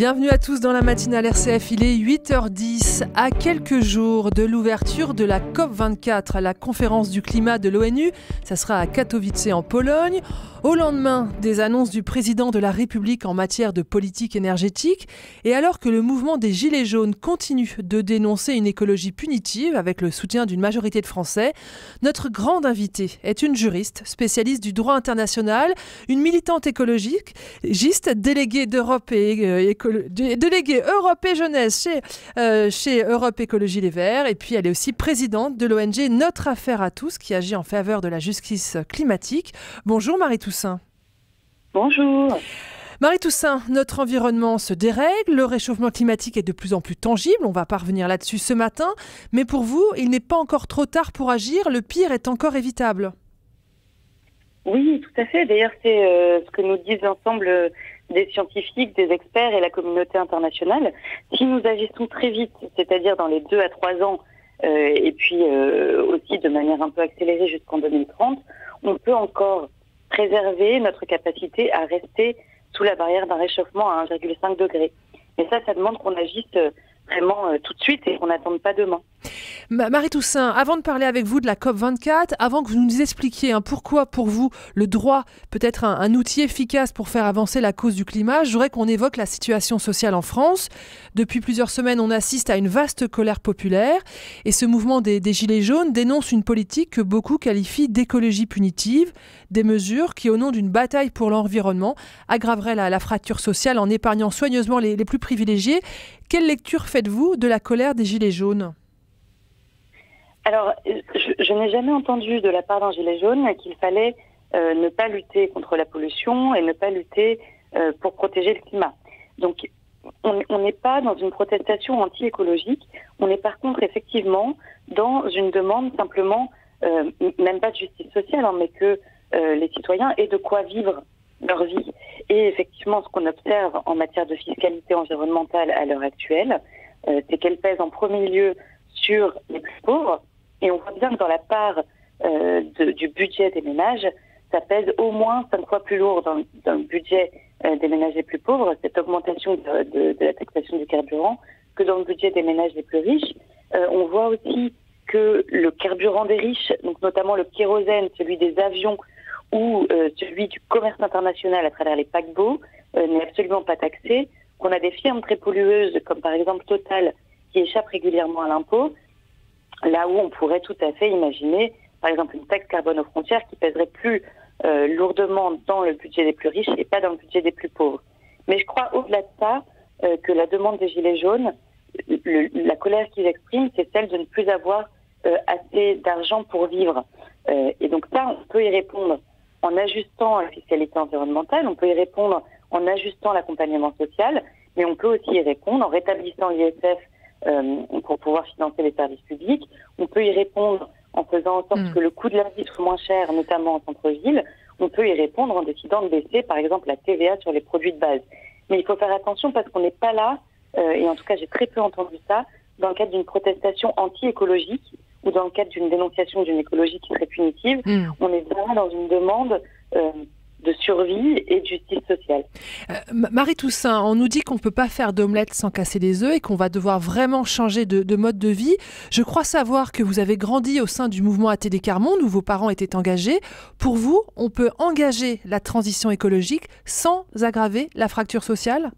Bienvenue à tous dans la matinale RCF, il est 8h10, à quelques jours de l'ouverture de la COP24, la conférence du climat de l'ONU. Ça sera à Katowice en Pologne. Au lendemain des annonces du président de la République en matière de politique énergétique, et alors que le mouvement des Gilets jaunes continue de dénoncer une écologie punitive avec le soutien d'une majorité de Français, notre grande invitée est une juriste, spécialiste du droit international, une militante écologiste, déléguée d'Europe et déléguée Europe et Jeunesse chez Europe Écologie Les Verts, et puis elle est aussi présidente de l'ONG Notre Affaire à tous qui agit en faveur de la justice climatique. Bonjour Marie Toussaint. Bonjour. Marie Toussaint, notre environnement se dérègle, le réchauffement climatique est de plus en plus tangible, on va pas revenir là-dessus ce matin, mais pour vous, il n'est pas encore trop tard pour agir, le pire est encore évitable. Oui, tout à fait. D'ailleurs, c'est ce que nous disent l'ensemble des scientifiques, des experts et la communauté internationale. Si nous agissons très vite, c'est-à-dire dans les 2 à 3 ans, et puis aussi de manière un peu accélérée jusqu'en 2030, on peut encore préserver notre capacité à rester sous la barrière d'un réchauffement à 1,5 degré. Et ça demande qu'on agisse vraiment tout de suite et qu'on n'attende pas demain. Marie Toussaint, avant de parler avec vous de la COP24, avant que vous nous expliquiez pourquoi pour vous le droit peut être un outil efficace pour faire avancer la cause du climat, je voudrais qu'on évoque la situation sociale en France. Depuis plusieurs semaines, on assiste à une vaste colère populaire et ce mouvement des Gilets jaunes dénonce une politique que beaucoup qualifient d'écologie punitive, des mesures qui, au nom d'une bataille pour l'environnement, aggraveraient la fracture sociale en épargnant soigneusement les plus privilégiés. Quelle lecture faites-vous de la colère des Gilets jaunes ? Alors, je n'ai jamais entendu de la part d'un gilet jaune qu'il fallait ne pas lutter contre la pollution et ne pas lutter pour protéger le climat. Donc, on n'est pas dans une protestation anti-écologique, on est par contre effectivement dans une demande simplement, même pas de justice sociale, mais que les citoyens aient de quoi vivre leur vie. Et effectivement, ce qu'on observe en matière de fiscalité environnementale à l'heure actuelle, c'est qu'elle pèse en premier lieu sur les plus pauvres. Et on voit bien que dans la part du budget des ménages, ça pèse au moins 5 fois plus lourd dans le budget des ménages les plus pauvres, cette augmentation de la taxation du carburant, que dans le budget des ménages les plus riches. On voit aussi que le carburant des riches, donc notamment le kérosène, celui des avions ou celui du commerce international à travers les paquebots, n'est absolument pas taxé, qu'on a des firmes très pollueuses, comme par exemple Total, qui échappent régulièrement à l'impôt, là où on pourrait tout à fait imaginer, par exemple, une taxe carbone aux frontières qui pèserait plus lourdement dans le budget des plus riches et pas dans le budget des plus pauvres. Mais je crois au-delà de ça que la demande des Gilets jaunes, la colère qu'ils expriment, c'est celle de ne plus avoir assez d'argent pour vivre. Et donc ça, on peut y répondre en ajustant la fiscalité environnementale, on peut y répondre en ajustant l'accompagnement social, mais on peut aussi y répondre en rétablissant l'ISF pour pouvoir financer les services publics. On peut y répondre en faisant en sorte que le coût de la vie soit moins cher, notamment en centre-ville. On peut y répondre en décidant de baisser, par exemple, la TVA sur les produits de base. Mais il faut faire attention parce qu'on n'est pas là, et en tout cas j'ai très peu entendu ça, dans le cadre d'une protestation anti-écologique ou dans le cadre d'une dénonciation d'une écologie qui serait punitive. On est vraiment dans une demande de survie et de justice sociale. Marie Toussaint, on nous dit qu'on ne peut pas faire d'omelette sans casser les œufs et qu'on va devoir vraiment changer de mode de vie. Je crois savoir que vous avez grandi au sein du mouvement ATD Quart Monde où vos parents étaient engagés. Pour vous, on peut engager la transition écologique sans aggraver la fracture sociale ?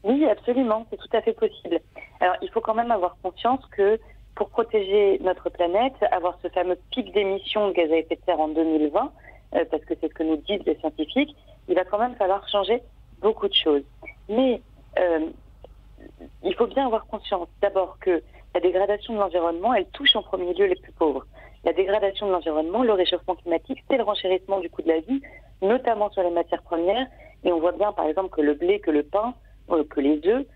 Oui, absolument, c'est tout à fait possible. Alors, il faut quand même avoir conscience que pour protéger notre planète, avoir ce fameux pic d'émissions de gaz à effet de serre en 2020, parce que c'est ce que nous disent les scientifiques, il va quand même falloir changer beaucoup de choses. Mais il faut bien avoir conscience d'abord que la dégradation de l'environnement, elle touche en premier lieu les plus pauvres. La dégradation de l'environnement, le réchauffement climatique, c'est le renchérissement du coût de la vie, notamment sur les matières premières. Et on voit bien par exemple que le blé, que le pain, que les œufs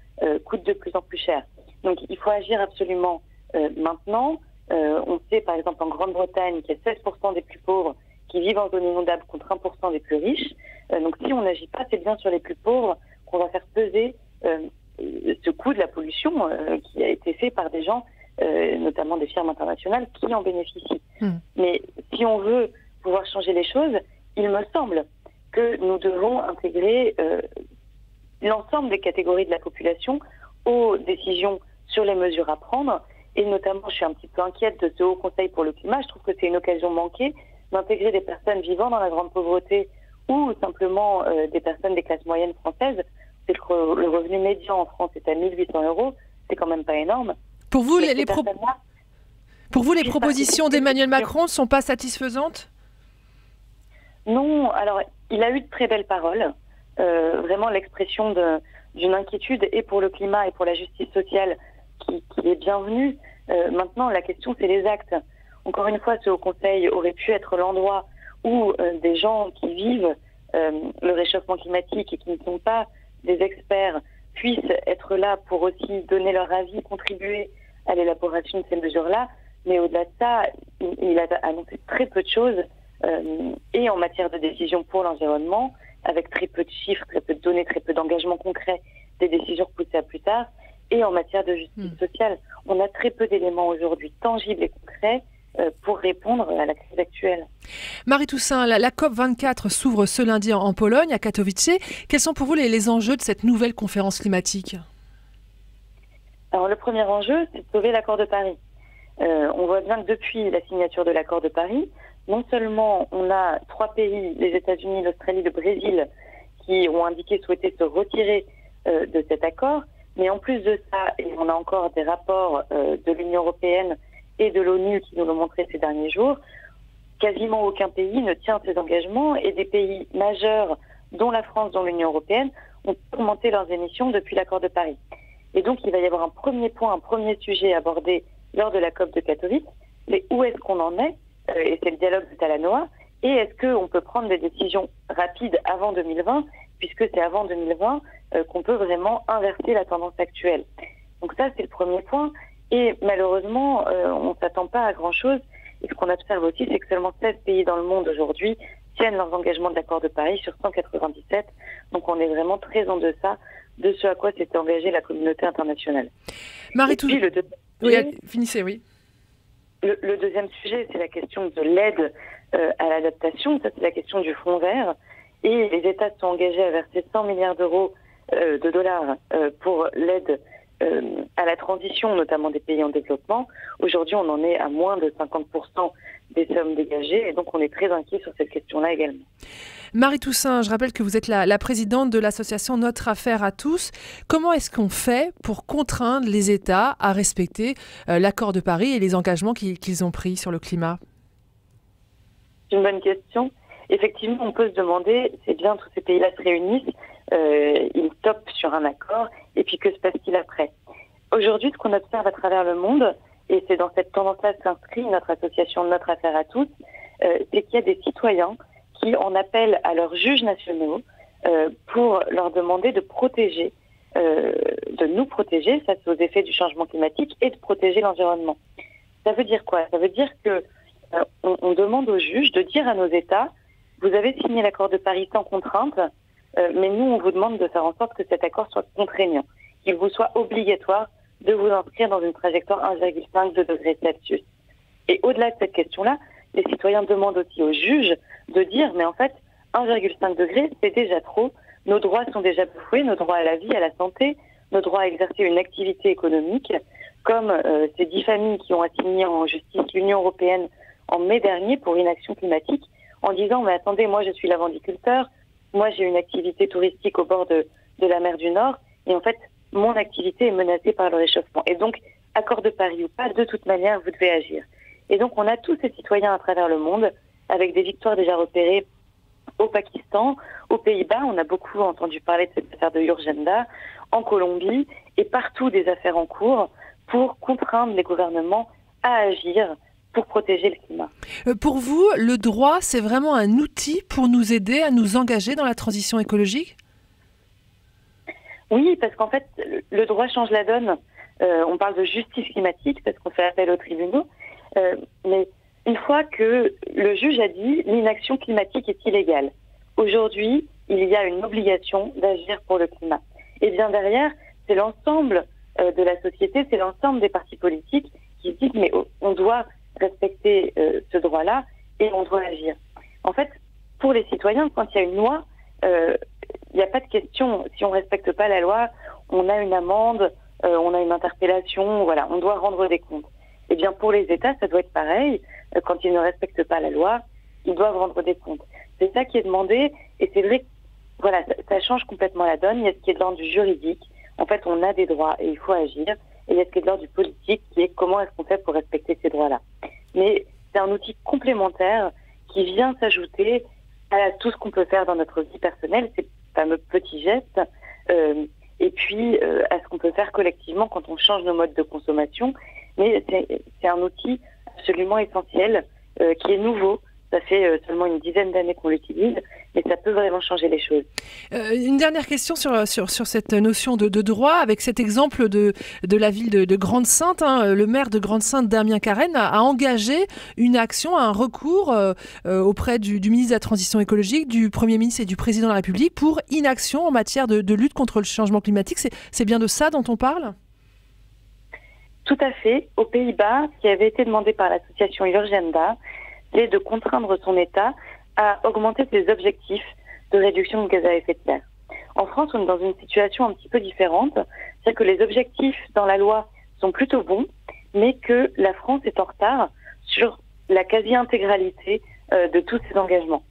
coûtent de plus en plus cher. Donc il faut agir absolument maintenant. On sait par exemple en Grande-Bretagne qu'il y a 16% des plus pauvres qui vivent en zone inondable contre 1% des plus riches. Donc si on n'agit pas, c'est bien sur les plus pauvres qu'on va faire peser ce coût de la pollution qui a été fait par des gens, notamment des firmes internationales, qui en bénéficient. Mais si on veut pouvoir changer les choses, il me semble que nous devons intégrer l'ensemble des catégories de la population aux décisions sur les mesures à prendre. Et notamment, je suis un petit peu inquiète de ce Haut Conseil pour le climat. Je trouve que c'est une occasion manquée d'intégrer des personnes vivant dans la grande pauvreté ou simplement des personnes des classes moyennes françaises. C'est que le revenu médian en France est à 1 800 €. C'est quand même pas énorme. Pour vous, les propositions d'Emmanuel Macron ne sont pas satisfaisantes ? Non. Alors, il a eu de très belles paroles. Vraiment l'expression d'une inquiétude et pour le climat et pour la justice sociale qui est bienvenue. Maintenant, la question, c'est les actes. Encore une fois, ce Haut Conseil aurait pu être l'endroit où des gens qui vivent le réchauffement climatique et qui ne sont pas des experts puissent être là pour aussi donner leur avis, contribuer à l'élaboration de ces mesures-là. Mais au-delà de ça, il a annoncé très peu de choses et en matière de décision pour l'environnement, avec très peu de chiffres, très peu de données, très peu d'engagements concrets, des décisions repoussées à plus tard, et en matière de justice sociale. On a très peu d'éléments aujourd'hui tangibles et concrets pour répondre à la crise actuelle. Marie Toussaint, la COP24 s'ouvre ce lundi en Pologne, à Katowice. Quels sont pour vous les enjeux de cette nouvelle conférence climatique ? Alors le premier enjeu, c'est de sauver l'accord de Paris. On voit bien que depuis la signature de l'accord de Paris, non seulement on a 3 pays, les États-Unis, l'Australie, le Brésil, qui ont indiqué souhaiter se retirer de cet accord, mais en plus de ça, et on a encore des rapports de l'Union européenne et de l'ONU qui nous l'ont montré ces derniers jours, quasiment aucun pays ne tient ses engagements et des pays majeurs, dont la France, dont l'Union européenne, ont augmenté leurs émissions depuis l'accord de Paris. Et donc, il va y avoir un premier point, un premier sujet abordé lors de la COP de Katowice, mais où est-ce qu'on en est, et c'est le dialogue de Talanoa, et est-ce qu'on peut prendre des décisions rapides avant 2020, puisque c'est avant 2020 qu'on peut vraiment inverser la tendance actuelle. Donc ça, c'est le premier point. Et malheureusement, on ne s'attend pas à grand-chose. Et ce qu'on observe aussi, c'est que seulement 16 pays dans le monde aujourd'hui tiennent leurs engagements de l'accord de Paris sur 197. Donc on est vraiment très en deçà de ce à quoi s'était engagée la communauté internationale. Marie Toussaint. Finissez, oui. Le deuxième sujet, c'est la question de l'aide à l'adaptation. Ça, c'est la question du fonds vert. Et les États se sont engagés à verser 100 milliards d'euros de dollars pour l'aide à la transition, notamment des pays en développement. Aujourd'hui, on en est à moins de 50% des sommes dégagées, et donc on est très inquiet sur cette question-là également. Marie Toussaint, je rappelle que vous êtes la présidente de l'association Notre Affaire à tous. Comment est-ce qu'on fait pour contraindre les États à respecter l'accord de Paris et les engagements qu'ils ont pris sur le climat ? C'est une bonne question. Effectivement, on peut se demander, c'est bien, tous ces pays-là se réunissent, ils topent sur un accord, et puis que se passe-t-il après ? Aujourd'hui, ce qu'on observe à travers le monde, et c'est dans cette tendance-là s'inscrit notre association Notre Affaire à tous, c'est qu'il y a des citoyens qui en appellent à leurs juges nationaux pour leur demander de protéger, de nous protéger face aux effets du changement climatique et de protéger l'environnement. Ça veut dire quoi ? Ça veut dire que on demande aux juges de dire à nos États: vous avez signé l'accord de Paris sans contrainte, mais nous, on vous demande de faire en sorte que cet accord soit contraignant, qu'il vous soit obligatoire de vous inscrire dans une trajectoire 1,5 degrés Celsius. Et au-delà de cette question-là, les citoyens demandent aussi aux juges de dire: mais en fait, 1,5 degrés, c'est déjà trop, nos droits sont déjà bafoués, nos droits à la vie, à la santé, nos droits à exercer une activité économique, comme ces 10 familles qui ont assigné en justice l'Union européenne en mai dernier pour inaction climatique, en disant: mais attendez, moi je suis lavandiculteur, moi j'ai une activité touristique au bord de la mer du Nord, et en fait mon activité est menacée par le réchauffement. Et donc, accord de Paris ou pas, de toute manière, vous devez agir. Et donc on a tous ces citoyens à travers le monde, avec des victoires déjà repérées au Pakistan, aux Pays-Bas, on a beaucoup entendu parler de cette affaire de Urgenda, en Colombie, et partout des affaires en cours pour contraindre les gouvernements à agir pour protéger le climat. Pour vous, le droit, c'est vraiment un outil pour nous aider à nous engager dans la transition écologique ? Oui, parce qu'en fait, le droit change la donne. On parle de justice climatique parce qu'on fait appel aux tribunaux. Mais une fois que le juge a dit l'inaction climatique est illégale, aujourd'hui, il y a une obligation d'agir pour le climat. Et bien derrière, c'est l'ensemble de la société, c'est l'ensemble des partis politiques qui se disent mais on doit respecter ce droit-là et on doit agir. En fait, pour les citoyens, quand il y a une loi, n'y a pas de question. Si on ne respecte pas la loi, on a une amende, on a une interpellation, voilà, on doit rendre des comptes. Eh bien, pour les États, ça doit être pareil. Quand ils ne respectent pas la loi, ils doivent rendre des comptes. C'est ça qui est demandé, et c'est vrai que voilà, ça change complètement la donne. Il y a ce qui est de l'ordre du juridique. En fait, on a des droits et il faut agir. Et il y a ce qui est de l'ordre du politique, qui est comment est-ce qu'on fait pour respecter ces droits-là. Mais c'est un outil complémentaire qui vient s'ajouter à tout ce qu'on peut faire dans notre vie personnelle, ces fameux petits gestes, et puis à ce qu'on peut faire collectivement quand on change nos modes de consommation. Mais c'est un outil absolument essentiel, qui est nouveau. Ça fait seulement une dizaine d'années qu'on l'utilise, mais ça peut vraiment changer les choses. Une dernière question sur cette notion de droit, avec cet exemple de la ville de Grande-Synthe. Le maire de Grande-Synthe, Damien Carène, a engagé une action, un recours auprès du ministre de la Transition écologique, du Premier ministre et du Président de la République pour inaction en matière de lutte contre le changement climatique. C'est bien de ça dont on parle ? Tout à fait. Aux Pays-Bas, ce qui avait été demandé par l'association Urgenda, c'est de contraindre son État à augmenter ses objectifs de réduction de gaz à effet de serre. En France, on est dans une situation un petit peu différente, c'est-à-dire que les objectifs dans la loi sont plutôt bons, mais que la France est en retard sur la quasi-intégralité de tous ces engagements.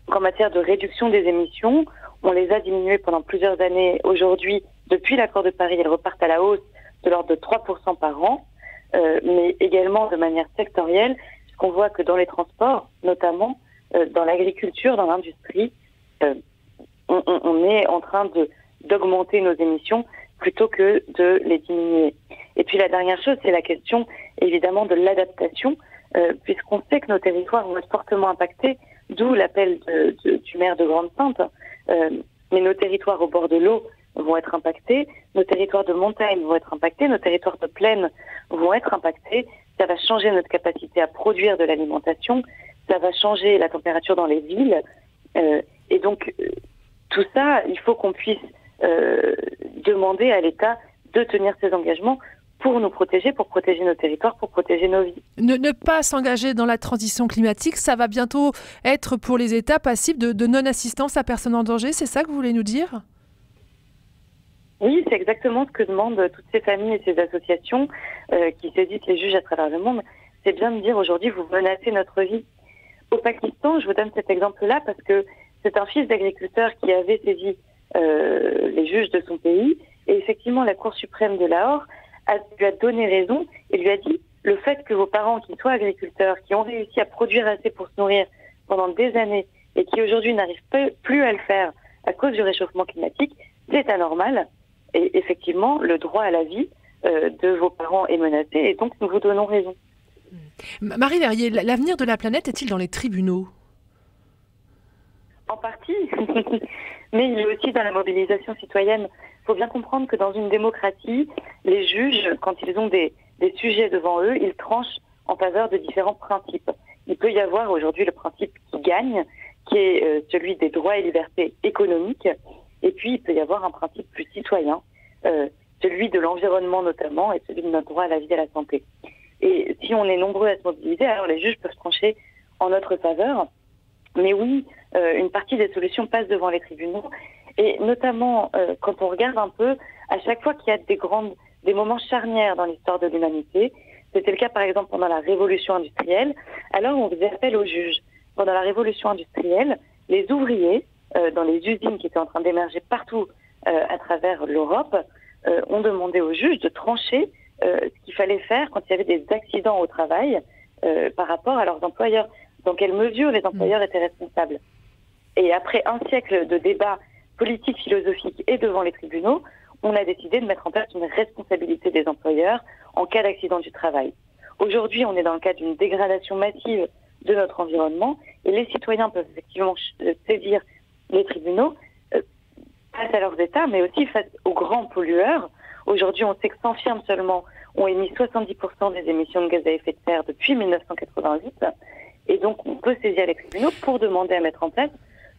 Donc, en matière de réduction des émissions, on les a diminuées pendant plusieurs années. Aujourd'hui, depuis l'accord de Paris, elles repartent à la hausse de l'ordre de 3% par an, mais également de manière sectorielle. On voit que dans les transports, notamment dans l'agriculture, dans l'industrie, on est en train d'augmenter nos émissions plutôt que de les diminuer. Et puis la dernière chose, c'est la question évidemment de l'adaptation, puisqu'on sait que nos territoires vont être fortement impactés, d'où l'appel du maire de Grande-Synthe. Mais nos territoires au bord de l'eau vont être impactés, nos territoires de montagne vont être impactés, nos territoires de plaine vont être impactés. Ça va changer notre capacité à produire de l'alimentation, ça va changer la température dans les villes. Et donc, tout ça, il faut qu'on puisse demander à l'État de tenir ses engagements pour nous protéger, pour protéger nos territoires, pour protéger nos vies. Ne pas s'engager dans la transition climatique, ça va bientôt être pour les États passibles de non-assistance à personne en danger, c'est ça que vous voulez nous dire ? Oui, c'est exactement ce que demandent toutes ces familles et ces associations qui saisissent les juges à travers le monde. C'est bien de dire aujourd'hui, vous menacez notre vie. Au Pakistan, je vous donne cet exemple-là parce que c'est un fils d'agriculteur qui avait saisi les juges de son pays. Et effectivement, la Cour suprême de Lahore lui a donné raison et lui a dit le fait que vos parents, qui soient agriculteurs, qui ont réussi à produire assez pour se nourrir pendant des années et qui aujourd'hui n'arrivent plus à le faire à cause du réchauffement climatique, c'est anormal. Et effectivement, le droit à la vie de vos parents est menacé et donc nous vous donnons raison. Marie Verrier, l'avenir de la planète est-il dans les tribunaux ? En partie, mais il est aussi dans la mobilisation citoyenne. Il faut bien comprendre que dans une démocratie, les juges, quand ils ont des sujets devant eux, ils tranchent en faveur de différents principes. Il peut y avoir aujourd'hui le principe qui gagne, qui est celui des droits et libertés économiques. Et puis, il peut y avoir un principe plus citoyen, celui de l'environnement notamment, et celui de notre droit à la vie et à la santé. Et si on est nombreux à se mobiliser, alors les juges peuvent trancher en notre faveur. Mais oui, une partie des solutions passe devant les tribunaux. Et notamment, quand on regarde un peu, à chaque fois qu'il y a des moments charnières dans l'histoire de l'humanité, c'était le cas par exemple pendant la Révolution industrielle, alors on faisait appel aux juges. Pendant la Révolution industrielle, les ouvriers, dans les usines qui étaient en train d'émerger partout à travers l'Europe, ont demandé aux juges de trancher ce qu'il fallait faire quand il y avait des accidents au travail par rapport à leurs employeurs. Dans quelle mesure les employeurs étaient responsables. Et après un siècle de débats politiques, philosophiques et devant les tribunaux, on a décidé de mettre en place une responsabilité des employeurs en cas d'accident du travail. Aujourd'hui, on est dans le cadre d'une dégradation massive de notre environnement et les citoyens peuvent effectivement saisir les tribunaux face à leurs États, mais aussi face aux grands pollueurs. Aujourd'hui, on sait que 100 firmes seulement ont émis 70% des émissions de gaz à effet de serre depuis 1988. Et donc, on peut saisir les tribunaux pour demander à mettre en place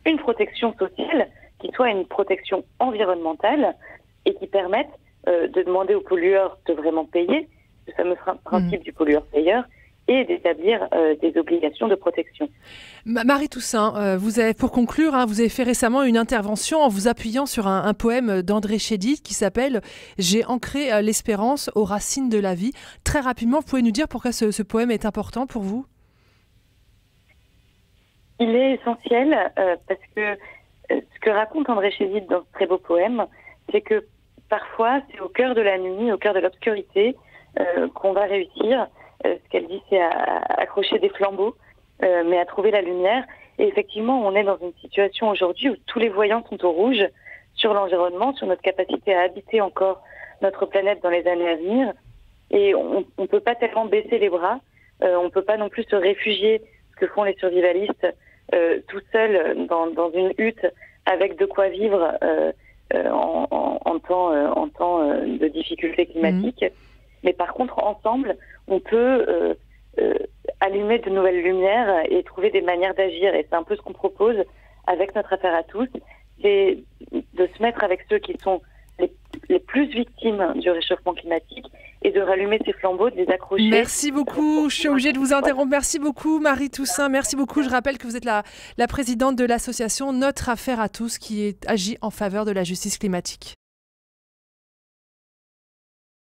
une protection sociale qui soit une protection environnementale et qui permette de demander aux pollueurs de vraiment payer, le fameux principe du pollueur-payeur, et d'établir des obligations de protection. Marie Toussaint, vous avez, pour conclure, vous avez fait récemment une intervention en vous appuyant sur un poème d'André Chédid qui s'appelle « J'ai ancré l'espérance aux racines de la vie ». Très rapidement, vous pouvez nous dire pourquoi ce poème est important pour vous? Il est essentiel parce que ce que raconte André Chédid dans ce très beau poème, c'est que parfois, c'est au cœur de la nuit, au cœur de l'obscurité, qu'on va réussir. Ce qu'elle dit, c'est à accrocher des flambeaux, mais à trouver la lumière. Et effectivement, on est dans une situation aujourd'hui où tous les voyants sont au rouge sur l'environnement, sur notre capacité à habiter encore notre planète dans les années à venir. Et on ne peut pas tellement baisser les bras, on ne peut pas non plus se réfugier, ce que font les survivalistes, tout seuls dans une hutte avec de quoi vivre en temps de difficultés climatiques. Mais par contre, ensemble, on peut allumer de nouvelles lumières et trouver des manières d'agir. Et c'est un peu ce qu'on propose avec notre affaire à tous, c'est de se mettre avec ceux qui sont les plus victimes du réchauffement climatique et de rallumer ces flambeaux, de les accrocher. Merci beaucoup. Je suis obligée de vous interrompre. Merci beaucoup, Marie Toussaint. Merci beaucoup. Je rappelle que vous êtes la présidente de l'association Notre Affaire à tous qui agit en faveur de la justice climatique.